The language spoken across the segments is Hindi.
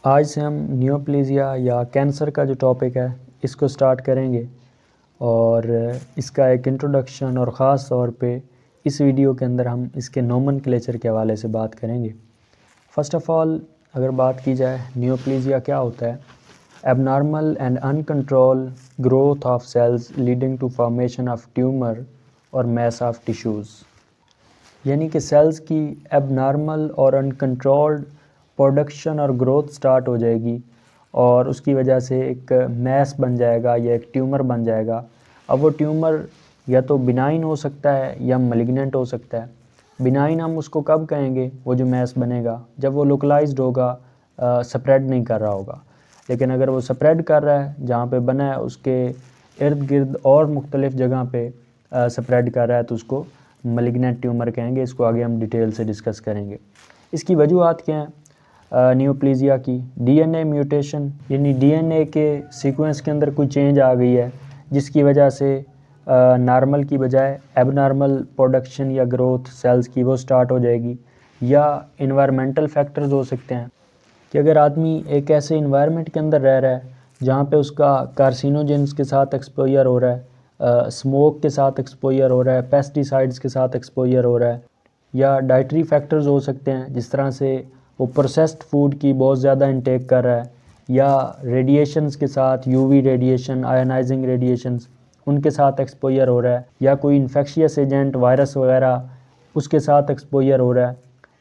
आज से हम नियोप्लेजिया या कैंसर का जो टॉपिक है इसको स्टार्ट करेंगे और इसका एक इंट्रोडक्शन और ख़ास तौर पे इस वीडियो के अंदर हम इसके नोमेनक्लेचर के हवाले से बात करेंगे। फ़र्स्ट ऑफ़ ऑल अगर बात की जाए नियोप्लेजिया क्या होता है, abnormal and uncontrol growth of cells leading to formation of tumour और मैस ऑफ टिश्यूज़, यानी कि सेल्स की एबनॉर्मल और अनकंट्रोल्ड प्रोडक्शन और ग्रोथ स्टार्ट हो जाएगी और उसकी वजह से एक मैस बन जाएगा या एक ट्यूमर बन जाएगा। अब वो ट्यूमर या तो बिनाइन हो सकता है या मलिग्नेंट हो सकता है। बिनाइन हम उसको कब कहेंगे, वो जो मैस बनेगा जब वो लोकलाइज्ड होगा, स्प्रेड नहीं कर रहा होगा। लेकिन अगर वो स्प्रेड कर रहा है, जहाँ पे बना है उसके इर्द गिर्द और मुख्तलिफ़ जगह पे स्प्रेड कर रहा है, तो उसको मलिग्नेंट ट्यूमर कहेंगे। इसको आगे हम डिटेल से डिस्कस करेंगे। इसकी वजूहत क्या हैं नियोप्लेजिया की? डीएनए म्यूटेशन, यानी डीएनए के सीक्वेंस के अंदर कोई चेंज आ गई है जिसकी वजह से नॉर्मल की बजाय एबनॉर्मल प्रोडक्शन या ग्रोथ सेल्स की वो स्टार्ट हो जाएगी। या इन्वायरमेंटल फैक्टर्स हो सकते हैं कि अगर आदमी एक ऐसे इन्वायरमेंट के अंदर रह रहा है जहाँ पे उसका कार्सिनोजेंस के साथ एक्सपोजर हो रहा है, स्मोक के साथ एक्सपोजर हो रहा है, पेस्टिसाइड्स के साथ एक्सपोजर हो रहा है, या डाइटरी फैक्टर्स हो सकते हैं जिस तरह से वो प्रोसेस्ड फूड की बहुत ज़्यादा इंटेक कर रहा है, या रेडिएशंस के साथ यूवी रेडिएशन, आयनाइजिंग रेडिएशंस उनके साथ एक्सपोजर हो रहा है, या कोई इन्फेक्शियस एजेंट वायरस वगैरह उसके साथ एक्सपोजर हो रहा है,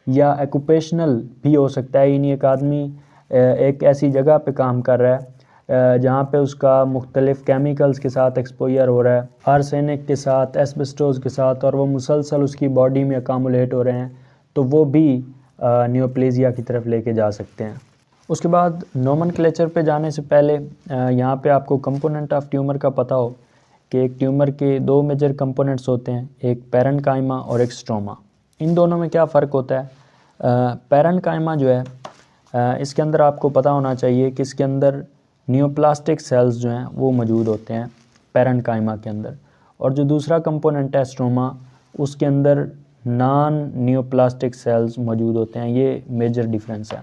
या एक्यूपेशनल भी हो सकता है। यानी एक आदमी एक ऐसी जगह पे काम कर रहा है जहाँ पे उसका मुख्तलिफ़ केमिकल्स के साथ एक्सपोजर हो रहा है, आर्सेनिक के साथ, एस्बेस्टोस के साथ, और वो मुसलसल उसकी बॉडी में अकामुलेट हो रहे हैं, तो वो भी नियोप्लेजिया की तरफ लेके जा सकते हैं। उसके बाद नोमेनक्लेचर पे जाने से पहले यहाँ पे आपको कंपोनेंट ऑफ ट्यूमर का पता हो कि एक ट्यूमर के दो मेजर कंपोनेंट्स होते हैं, एक पैरेन्काइमा और एक स्ट्रोमा। इन दोनों में क्या फ़र्क होता है? पैरेन्काइमा जो है इसके अंदर आपको पता होना चाहिए कि इसके अंदर नियोप्लास्टिक सेल्स जो हैं वो मौजूद होते हैं पैरेन्काइमा के अंदर, और जो दूसरा कंपोनेंट है स्ट्रोमा, उसके अंदर नॉन नियोप्लास्टिक सेल्स मौजूद होते हैं। ये मेजर डिफरेंस है।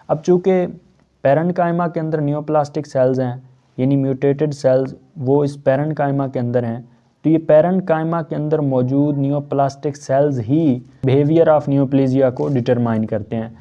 अब चूँकि पैरेन्काइमा के अंदर नियोप्लास्टिक सेल्स हैं, यानी म्यूटेटेड सेल्स वो इस पैरेन्काइमा के अंदर हैं, तो ये पैरेन्काइमा के अंदर मौजूद neoplastic cells he behaviour of neoplasia को डिटरमाइन करते हैं,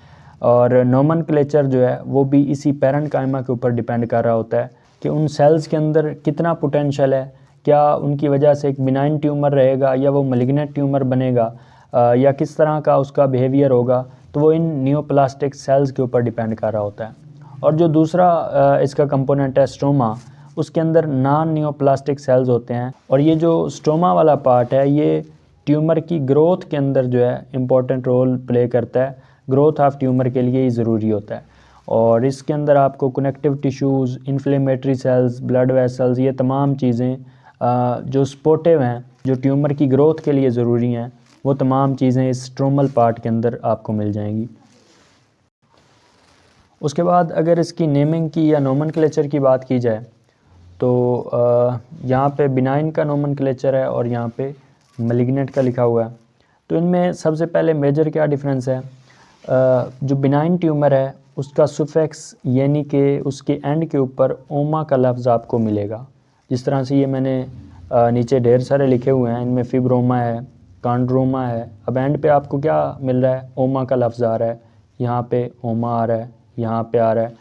और नोमेनक्लेचर जो है वो भी इसी पैरेन्काइमा के ऊपर डिपेंड कर रहा होता है कि उन सेल्स के अंदर कितना पोटेंशियल है, क्या उनकी वजह से एक बिनाइन ट्यूमर रहेगा या वो मलिग्नेंट ट्यूमर बनेगा, या किस तरह का उसका बिहेवियर होगा, तो वो इन नियोप्लास्टिक सेल्स के ऊपर डिपेंड कर रहा होता है। और जो दूसरा इसका कंपोनेंट है स्ट्रोमा, उसके अंदर नॉन नियोप्लास्टिक सेल्स होते हैं, और ये जो स्ट्रोमा वाला पार्ट है ये ट्यूमर की ग्रोथ के अंदर जो है इम्पॉर्टेंट रोल प्ले करता है। ग्रोथ ऑफ ट्यूमर के लिए ही ज़रूरी होता है, और इसके अंदर आपको connective tissues, inflammatory cells, blood vessels, ये तमाम चीज़ें जो सपोर्टिव हैं, जो ट्यूमर की ग्रोथ के लिए ज़रूरी हैं, वो तमाम चीज़ें इस स्ट्रोमल पार्ट के अंदर आपको मिल जाएंगी। उसके बाद अगर इसकी नेमिंग की या नोमेनक्लेचर की बात की जाए तो यहाँ पे बिनाइन का नोमेनक्लेचर है और यहाँ पे मलिग्नेंट का लिखा हुआ है। तो इनमें सबसे पहले मेजर क्या डिफरेंस है? जो बिनाइन ट्यूमर है उसका सुफिक्स यानी कि उसके एंड के ऊपर ओमा का लफ्ज़ आपको मिलेगा। जिस तरह से ये मैंने नीचे ढेर सारे लिखे हुए हैं, इनमें फिब्रोमा है, कॉन्ड्रोमा है। अब एंड पे आपको क्या मिल रहा है? ओमा का लफ्ज़ आ रहा है, यहाँ पे ओमा आ रहा है, यहाँ पे आ रहा है।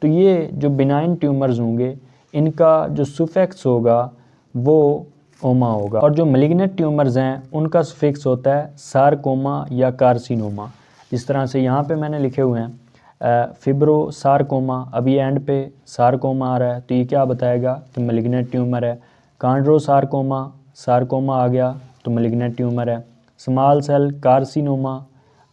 तो ये जो बिनाइन ट्यूमर्स होंगे इनका जो सुफिक्स होगा वो ओमा होगा, और जो मलिग्नेंट ट्यूमर्स हैं उनका सुफिक्स होता है सारकोमा या कार्सिनोमा। जिस तरह से यहाँ पे मैंने लिखे हुए हैं फिब्रो सारकोमा, अभी एंड पे सारकोमा आ रहा है, तो ये क्या बताएगा कि मलिग्नेंट ट्यूमर है। कॉन्ड्रो सारकोमा, सारकोमा आ गया तो मलिग्नेंट ट्यूमर है। स्मॉल सेल कार्सिनोमा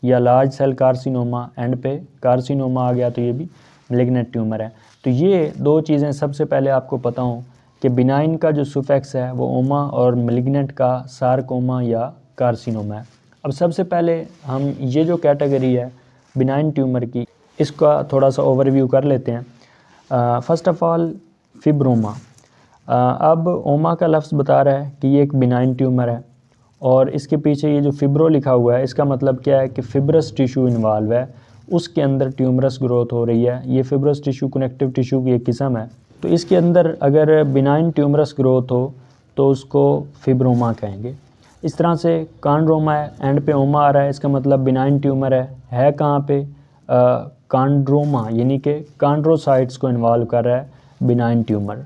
या लार्ज सेल कार्सिनोमा, एंड पे कार्सिनोमा आ गया तो ये भी मलिग्नेंट ट्यूमर है। तो ये दो चीज़ें सबसे पहले आपको पता हो कि बिनाइन का जो सुफिक्स है वो ओमा और मलिग्नेंट का सारकोमा या कार्सिनोमा है। अब सबसे पहले हम ये जो कैटेगरी है बिनाइन ट्यूमर की, इसका थोड़ा सा ओवरव्यू कर लेते हैं। First of all fibroma. अब ओमा का लफ्ज़ बता रहा है कि ये एक बिनाइन ट्यूमर है, और इसके पीछे ये जो फिब्रो लिखा हुआ है इसका मतलब क्या है कि फिब्रस टिश्यू इन्वॉल्व है, उसके अंदर ट्यूमरस ग्रोथ हो रही है। ये फिब्रस टिश्यू कनेक्टिव टिश्यू की एक किस्म है। तो इसके अंदर अगर बिनाइन ट्यूमरस ग्रोथ हो तो उसको फिब्रोमा कहेंगे। इस तरह से कॉन्ड्रोमा है, एंड पे ओमा आ रहा है, इसका मतलब बिनाइन ट्यूमर है कहाँ पे, कॉन्ड्रोमा, यानी कि कॉन्ड्रोसाइट्स को इन्वॉल्व कर रहा है बिनाइन ट्यूमर।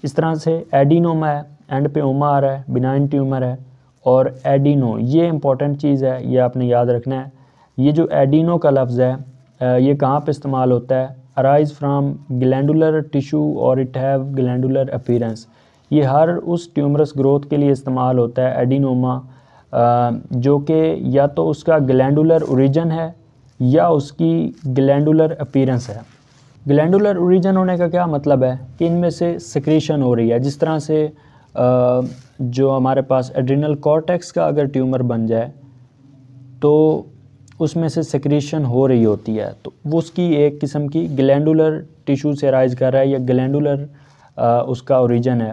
इस तरह से एडिनोमा है, एंड पे ओमा आ रहा है, बिनाइन ट्यूमर है। और एडिनो, ये इंपॉर्टेंट चीज़ है, ये आपने याद रखना है। ये जो एडिनो का लफ्ज़ है ये कहाँ पे इस्तेमाल होता है, अराइज फ्राम ग्लैंडुलर टिश्यू और इट हैव ग्लैंडुलर अपीरेंस। ये हर उस ट्यूमरस ग्रोथ के लिए इस्तेमाल होता है एडिनोमा जो कि या तो उसका ग्लैंडुलर ओरिजिन है या उसकी ग्लैंडुलर अपीरेंस है। ग्लैंडुलर ओरिजिन होने का क्या मतलब है कि इनमें से सिक्रीशन हो रही है। जिस तरह से जो हमारे पास एड्रिनल कॉर्टेक्स का अगर ट्यूमर बन जाए तो उसमें से सिक्रीशन हो रही होती है, तो वो उसकी एक किस्म की ग्लैंडुलर टिश्यू से राइज कर रहा है या ग्लैंडुलर उसका ओरिजिन है।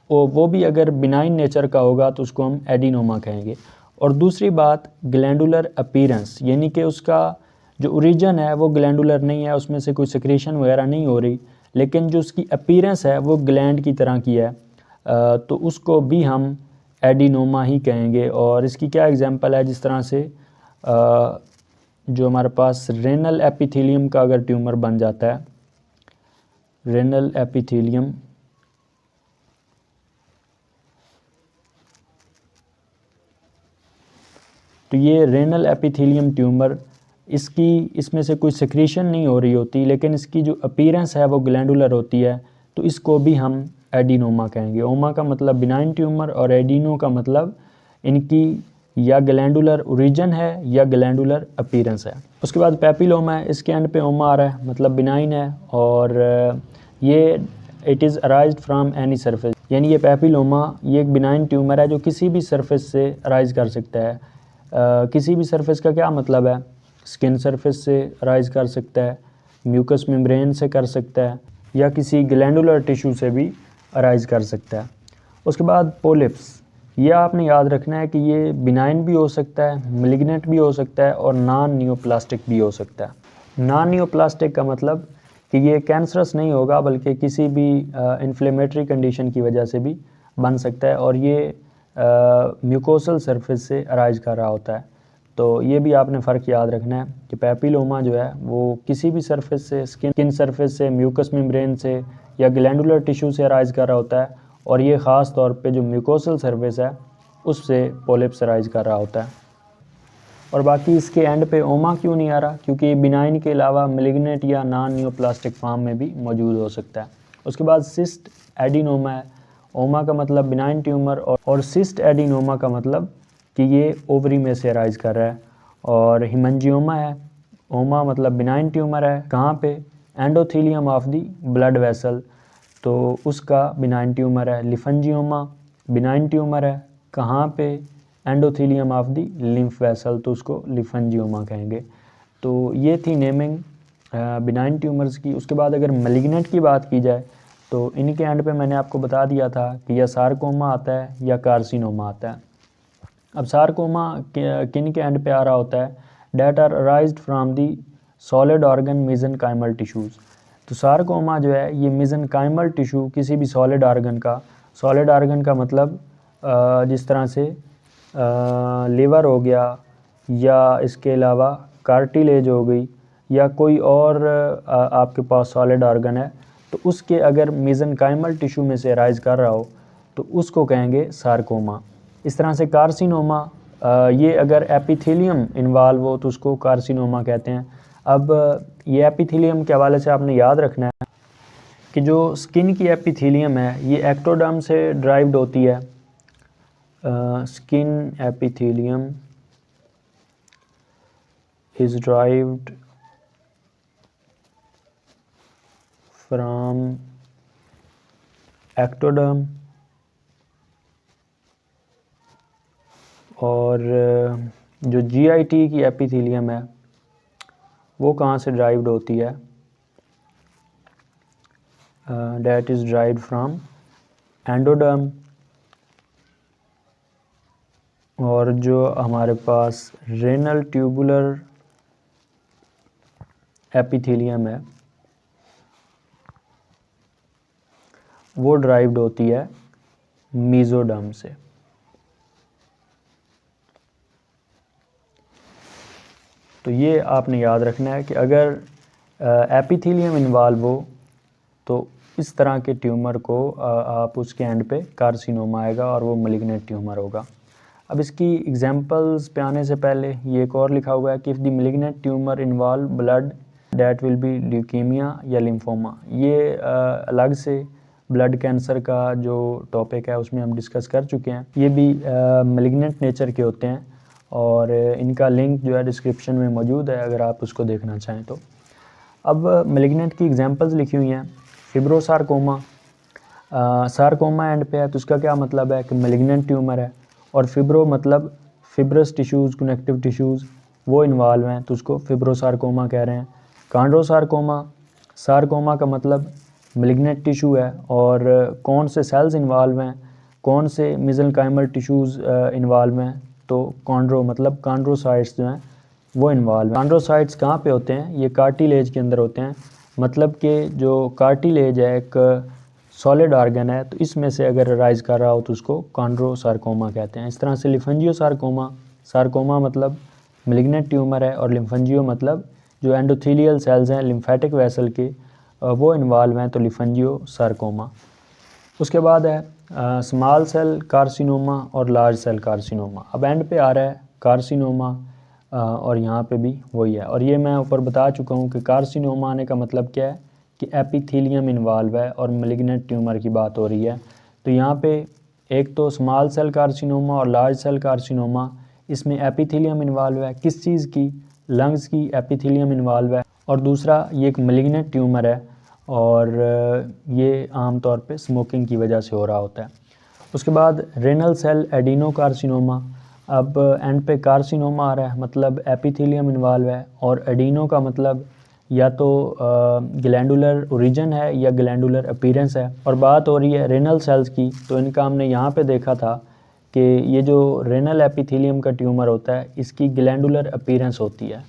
वो भी अगर बिनाइन नेचर का होगा तो उसको हम एडिनोमा कहेंगे। और दूसरी बात ग्लैंडुलर अपीरेंस, यानी कि उसका जो ओरिजिन है वो ग्लैंडुलर नहीं है, उसमें से कोई सिक्रीशन वगैरह नहीं हो रही, लेकिन जो उसकी अपीरेंस है वो ग्लैंड की तरह की है, तो उसको भी हम एडिनोमा ही कहेंगे। और इसकी क्या एग्जांपल है, जिस तरह से जो हमारे पास रेनल एपिथेलियम का अगर ट्यूमर बन जाता है, रेनल एपिथेलियम, तो ये रेनल एपिथेलियम ट्यूमर, इसमें से कोई सिक्रीशन नहीं हो रही होती, लेकिन इसकी जो अपीरेंस है वो ग्लैंडुलर होती है, तो इसको भी हम एडिनोमा कहेंगे। ओमा का मतलब बिनाइन ट्यूमर और एडिनो का मतलब इनकी या ग्लैंडुलर ओरिजिन है या ग्लैंडुलर अपीरेंस है। उसके बाद पेपिलोमा है, इसके एंड पे ओमा आ रहा है, मतलब बिनाइन है, और ये it is arised from any surface, यानी ये पेपिलोमा ये एक बिनाइन ट्यूमर है जो किसी भी सरफेस से अराइज कर सकता है। किसी भी सरफेस का क्या मतलब है, स्किन सरफेस से राइज कर सकता है, म्यूकस मेम्ब्रेन से कर सकता है, या किसी ग्लैंडुलर टिश्यू से भी अराइज कर सकता है। उसके बाद पोलिप्स, ये आपने याद रखना है कि ये बिनाइन भी हो सकता है, मेलिग्नेंट भी हो सकता है और नॉन नियोप्लास्टिक भी हो सकता है। नॉन नियोप्लास्टिक का मतलब कि ये कैंसरस नहीं होगा, बल्कि किसी भी इन्फ्लेमेटरी कंडीशन की वजह से भी बन सकता है, और ये म्यूकोसल सरफेस से अराइज कर रहा होता है। तो ये भी आपने फ़र्क याद रखना है कि पेपिलोमा जो है वो किसी भी सरफेस से, स्किन सरफेस से, म्यूकस मेम्ब्रेन से या ग्लैंडुलर टिश्यू से अराइज कर रहा होता है, और ये ख़ास तौर पे जो म्यूकोसल सरफेस है उससे पोलिप्स अराइज कर रहा होता है। और बाकी इसके एंड पे ओमा क्यों नहीं आ रहा, क्योंकि बिनाइन के अलावा मेलिग्नेंट या नॉन नियोप्लास्टिक फॉर्म में भी मौजूद हो सकता है। उसके बाद सिस्ट एडिनोमा है, ओमा का मतलब बिनाइन ट्यूमर और सिस्ट एडिनोमा का मतलब कि ये ओवरी में से अराइज कर रहा है। और हिमंजियोमा है, ओमा मतलब बिनाइन ट्यूमर है, कहाँ पे, endothelium of the blood vessel, तो उसका बिनाइन ट्यूमर है। लिफंजियोमा बिनाइन ट्यूमर है, कहाँ पे, endothelium of the lymph vessel, तो उसको लिफंजियोमा कहेंगे। तो ये थी नेमिंग बिनाइन ट्यूमर्स की। उसके बाद अगर मैलिग्नेंट की बात की जाए तो इनके एंड पे मैंने आपको बता दिया था कि या सार्कोमा आता है या कार्सिनोमा आता है। अब सार्कोमा किन के एंड पे आ रहा होता है, that are arised from the solid organ mesenchymal tissues. तो सार्कोमा जो है ये मेसेनकाइमल टिश्यू किसी भी सॉलिड ऑर्गन का मतलब जिस तरह से लिवर हो गया, या इसके अलावा कार्टिलेज हो गई, या कोई और आपके पास सॉलिड ऑर्गन है, तो उसके अगर मेसेनकाइमल टिश्यू में से राइज कर रहा हो तो उसको कहेंगे सार्कोमा। इस तरह से कार्सिनोमा, ये अगर एपिथेलियम इन्वॉल्व हो तो उसको कार्सिनोमा कहते हैं। अब ये एपिथेलियम के हवाले से आपने याद रखना है कि जो स्किन की एपिथेलियम है ये एक्टोडर्म से ड्राइव्ड होती है। Skin epithelium is derived from ectoderm, और जो GIT की एपिथेलियम है वो कहाँ से ड्राइव्ड होती है, that is derived from endoderm. और जो हमारे पास रेनल ट्यूबुलर एपिथेलियम है वो ड्राइव्ड होती है मेसोडर्म से। तो ये आपने याद रखना है कि अगर एपिथेलियम इन्वॉल्व हो तो इस तरह के ट्यूमर को आप उसके एंड पे कार्सिनोमा आएगा और वो मैलिग्नेंट ट्यूमर होगा। अब इसकी एग्जांपल्स पे आने से पहले ये एक और लिखा हुआ है कि if the malignant tumour involve blood that will be leukaemia या लिम्फोमा। ये अलग से ब्लड कैंसर का जो टॉपिक है उसमें हम डिस्कस कर चुके हैं। ये भी मैलिग्नेंट नेचर के होते हैं और इनका लिंक जो है डिस्क्रिप्शन में मौजूद है अगर आप उसको देखना चाहें तो। अब मैलिग्नेंट की एग्जांपल्स लिखी हुई हैं। फिब्रोसारकोमा, सारकोमा एंड पे है तो उसका क्या मतलब है कि मैलिग्नेंट ट्यूमर है, और फिब्रो मतलब फिब्रस टिश्यूज़, कनेक्टिव टिश्यूज़ वो इन्वॉल्व हैं तो उसको फिब्रोसारकोमा कह रहे हैं। कॉन्ड्रोसारकोमा, सारकोमा का मतलब मैलिग्नेंट टिश्यू है और कौन से सेल्स इन्वॉल्व हैं, कौन से मेसेंकाइमल टिश्यूज़ इन्वॉल्व हैं, तो कॉन्ड्रो मतलब कॉन्ड्रोसाइट्स जो हैं वो इन्वॉल्व हैं। कॉन्ड्रोसाइट्स कहाँ पे होते हैं, ये कार्टिलेज के अंदर होते हैं। मतलब कि जो कार्टिलेज है एक सॉलिड ऑर्गन है तो इसमें से अगर राइज कर रहा हो तो उसको कॉन्ड्रोसारकोमा कहते हैं। इस तरह से लिम्फेंजियोसारकोमा, सारकोमा मतलब मैलिग्नेंट ट्यूमर है और लिम्फेंजियो मतलब जो एंडोथेलियल सेल्स हैं लिम्फेटिक वेसल के वो इन्वॉल्व हैं तो लिम्फेंजियोसारकोमा। उसके बाद है स्मॉल सेल कार्सिनोमा और लार्ज सेल कार्सिनोमा। अब एंड पे आ रहा है कार्सिनोमा और यहाँ पे भी वही है, और ये मैं ऊपर बता चुका हूँ कि कार्सिनोमा आने का मतलब क्या है कि एपिथेलियम इन्वॉल्व है और मैलिग्नेंट ट्यूमर की बात हो रही है। तो यहाँ पे एक तो स्मॉल सेल कार्सिनोमा और लार्ज सेल कार्सिनोमा, इसमें एपिथेलियम इन्वॉल्व है। किस चीज़ की, लंग्स की एपिथेलियम इन्वॉल्व है। और दूसरा ये एक मैलिग्नेंट ट्यूमर है और ये आमतौर पे स्मोकिंग की वजह से हो रहा होता है। उसके बाद रेनल सेल एडिनोकार्सिनोमा। अब एंड पे कार्सिनोमा आ रहा है मतलब एपिथेलियम इन्वॉल्व है, और एडिनो का मतलब या तो ग्लैंडुलर ओरिजिन है या ग्लैंडुलर अपीयरेंस है। और बात हो रही है रेनल सेल्स की, तो इनका हमने यहाँ पे देखा था कि ये जो रेनल एपिथेलियम का ट्यूमर होता है इसकी ग्लैंडुलर अपीयरेंस होती है।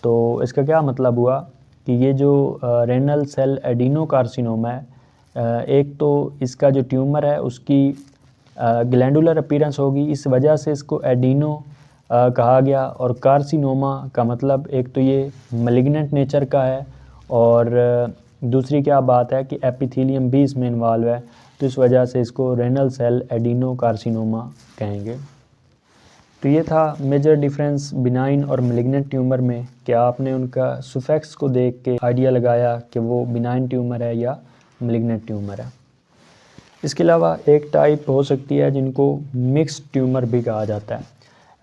तो इसका क्या मतलब हुआ कि ये जो रेनल सेल एडिनोकार्सिनोमा है, एक तो इसका जो ट्यूमर है उसकी ग्लैंडुलर अपीयरेंस होगी, इस वजह से इसको एडिनो कहा गया। और कार्सिनोमा का मतलब एक तो ये मैलिग्नेंट नेचर का है और दूसरी क्या बात है कि एपिथेलियम भी इसमें इन्वॉल्व है, तो इस वजह से इसको रेनल सेल एडिनोकार्सिनोमा कहेंगे। तो ये था मेजर डिफरेंस बिनाइन और मैलिग्नेंट ट्यूमर में कि आपने उनका सुफिक्स को देख के आइडिया लगाया कि वो बिनाइन ट्यूमर है या मैलिग्नेंट ट्यूमर है। इसके अलावा एक टाइप हो सकती है जिनको मिक्स्ड ट्यूमर भी कहा जाता है,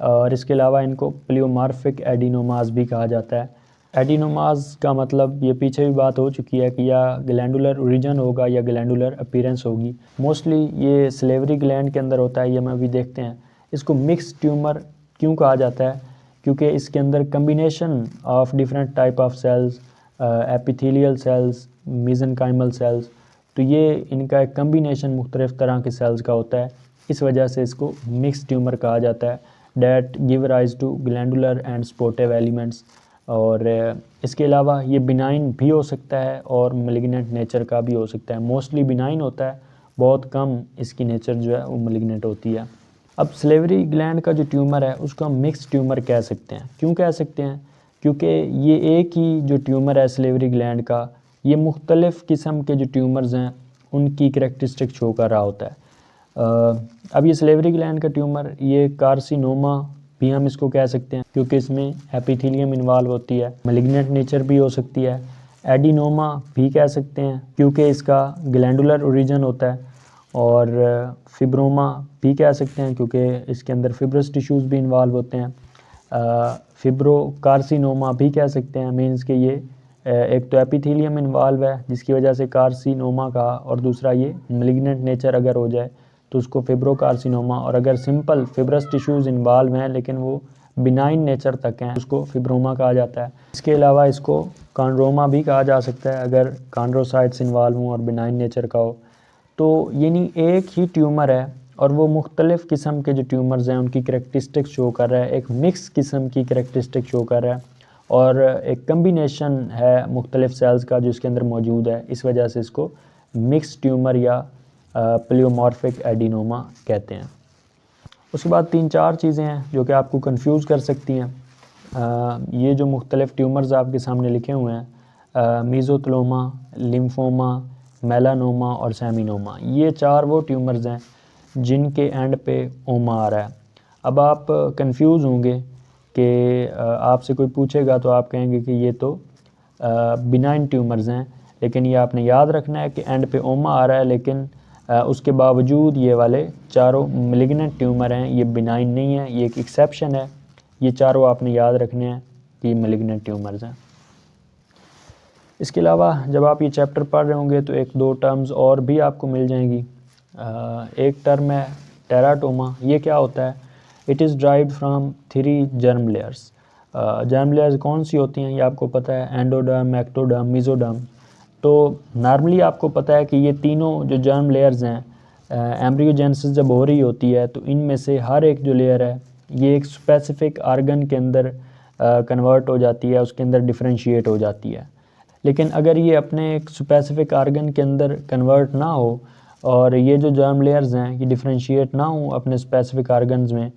और इसके अलावा इनको प्लियोमार्फिक एडिनोमास भी कहा जाता है। एडिनोमास का मतलब ये पीछे भी बात हो चुकी है कि या ग्लैंडुलर ओरिजिन होगा या ग्लैंडुलर अपीयरेंस होगी। मोस्टली ये सलेवरी ग्लैंड के अंदर होता है, ये हम अभी देखते हैं। इसको मिक्स्ड ट्यूमर क्यों कहा जाता है, क्योंकि इसके अंदर combination of different type of cells, epithelial cells, mesenchymal cells, तो ये इनका एक कम्बिनेशन मुख्तलिफ़ तरह के सेल्स का होता है, इस वजह से इसको मिक्स ट्यूमर कहा जाता है। That give rise to glandular and supportive elements. और इसके अलावा ये बिनाइन भी हो सकता है और मैलिग्नेंट नेचर का भी हो सकता है। मोस्टली बिनाइन होता है, बहुत कम इसकी नेचर जो है वो मैलिग्नेंट होती है। अब सलेवरी ग्लैंड का जो ट्यूमर है उसको हम मिक्स ट्यूमर कह सकते हैं। क्यों कह सकते हैं, क्योंकि ये एक ही जो ट्यूमर है सलेवरी ग्लैंड का, ये मुख्तलिफ़ किस्म के जो ट्यूमर्स हैं उनकी करैक्टरिस्टिक शो कर रहा होता है। अब ये सलेवरी ग्लैंड का ट्यूमर, ये कार्सिनोमा भी हम इसको कह सकते हैं क्योंकि इसमें एपिथेलियम इन्वॉल्व होती है। मैलिग्नेंट नेचर भी हो सकती है। एडिनोमा भी कह सकते हैं क्योंकि इसका ग्लैंडुलर ओरिजिन होता है। और फिब्रोमा भी कह सकते हैं क्योंकि इसके अंदर फिब्रस टिश्यूज़ भी इन्वॉल्व होते हैं। फिब्रो कार्सिनोमा भी कह सकते हैं, मीन्स कि ये एक तो एपिथेलियम इन्वॉल्व है जिसकी वजह से कार्सिनोमा का, और दूसरा ये मैलिग्नेंट नेचर अगर हो जाए तो उसको फिब्रो कार्सिनोमा, और अगर सिंपल फिब्रस टिश्यूज़ इन्वॉल्व हैं लेकिन वो बिनाइन नेचर तक हैं उसको फिब्रोमा कहा जाता है। इसके अलावा इसको कॉन्ड्रोमा भी कहा जा सकता है अगर कॉन्ड्रोसाइट्स इन्वॉल्व हों और बिनाइन नेचर का हो। तो यानी एक ही ट्यूमर है और वो मुख्तलिफ़ किस्म के जो ट्यूमर्स हैं उनकी करैक्टरिस्टिक्स शो कर रहा है, एक मिक्स किस्म की करैक्टरिस्टिक शो कर रहा है। और एक कम्बिनेशन है मुख्तलिफ़ सेल्स का जो इसके अंदर मौजूद है, इस वजह से इसको मिक्स ट्यूमर या प्लियोमॉर्फिक एडिनोमा कहते हैं। उसके बाद 3-4 चीज़ें हैं जो कि आपको कंफ्यूज कर सकती हैं। ये जो मुख्तलिफ़ ट्यूमर्स आपके सामने लिखे हुए हैं, मीज़ोथेलियोमा, लिम्फोमा, मेलानोमा और सेमिनोमा, ये 4 वो ट्यूमर्स हैं जिनके एंड पे ओमा आ रहा है। अब आप कंफ्यूज होंगे कि आपसे कोई पूछेगा तो आप कहेंगे कि ये तो बिनाइन ट्यूमर्स हैं, लेकिन ये आपने याद रखना है कि एंड पे ओमा आ रहा है, लेकिन उसके बावजूद ये वाले चारों मेलिग्नेंट ट्यूमर हैं, ये बिनाइन नहीं है, ये एक एक्सेप्शन है। ये चारों आपने याद रखने हैं कि मेलिग्नेंट ट्यूमर्स हैं। इसके अलावा जब आप ये चैप्टर पढ़ रहे होंगे तो 1-2 टर्म्स और भी आपको मिल जाएंगी। एक टर्म है टेराटोमा। ये क्या होता है? It is derived from 3 germ layers. Germ layers कौन सी होती हैं ये आपको पता है, एंडोडर्म, एक्टोडर्म, मीज़ोडर्म। तो नॉर्मली आपको पता है कि ये तीनों जो जर्म लेयर्स हैं, एम्ब्रियोजेनेसिस जब हो रही होती है तो इनमें से हर एक जो लेयर है ये एक स्पेसिफिक आर्गन के अंदर कन्वर्ट हो जाती है, उसके अंदर डिफरेंशिएट हो जाती है। लेकिन अगर ये अपने एक स्पेसिफिक आर्गन के अंदर कन्वर्ट ना हो और ये जो जर्म लेयर्स हैं ये डिफरेंशिएट ना हो अपने स्पेसिफिक आर्गन्स में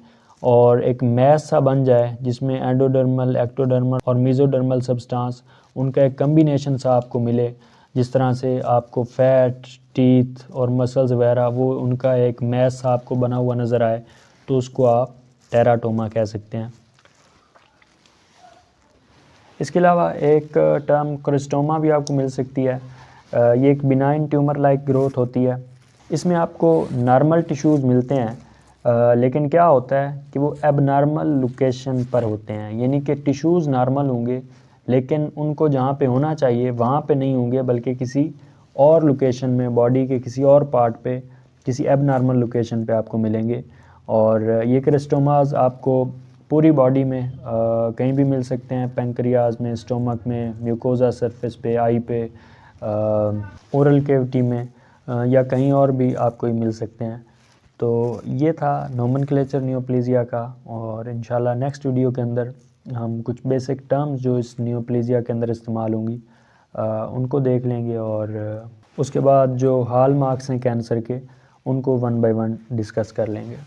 और एक मैस सा बन जाए जिसमें एंडोडर्मल, एक्टोडर्मल और मीज़ोडर्मल सब्सटेंस, उनका एक कम्बिनेशन सा आपको मिले, जिस तरह से आपको फैट, टीथ और मसल्स वगैरह वो उनका एक मैस सा आपको बना हुआ नज़र आए, तो उसको आप टेराटोमा कह सकते हैं। इसके अलावा एक टर्म क्रिस्टोमा भी आपको मिल सकती है। ये एक बिनाइन ट्यूमर लाइक ग्रोथ होती है। इसमें आपको नॉर्मल टिश्यूज़ मिलते हैं, लेकिन क्या होता है कि वो एबनॉर्मल लोकेशन पर होते हैं, यानी कि टिश्यूज़ नॉर्मल होंगे लेकिन उनको जहाँ पे होना चाहिए वहाँ पे नहीं होंगे, बल्कि किसी और लोकेशन में, बॉडी के किसी और पार्ट पे, किसी एबनॉर्मल लोकेशन पे आपको मिलेंगे। और ये क्रिस्टोमाज आपको पूरी बॉडी में कहीं भी मिल सकते हैं, पेंक्रियाज में, स्टोमक में, म्यूकोजा सरफेस पे, आई पे, ओरल कैविटी में, या कहीं और भी आपको ही मिल सकते हैं। तो ये था नोमेनक्लेचर नियोप्लेजिया का, और इंशाल्लाह नेक्स्ट वीडियो के अंदर हम कुछ बेसिक टर्म्स जो इस नियोप्लेजिया के अंदर इस्तेमाल होंगी उनको देख लेंगे, और उसके बाद जो हॉल मार्क्स हैं कैंसर के उनको 1 बाय 1 डिस्कस कर लेंगे।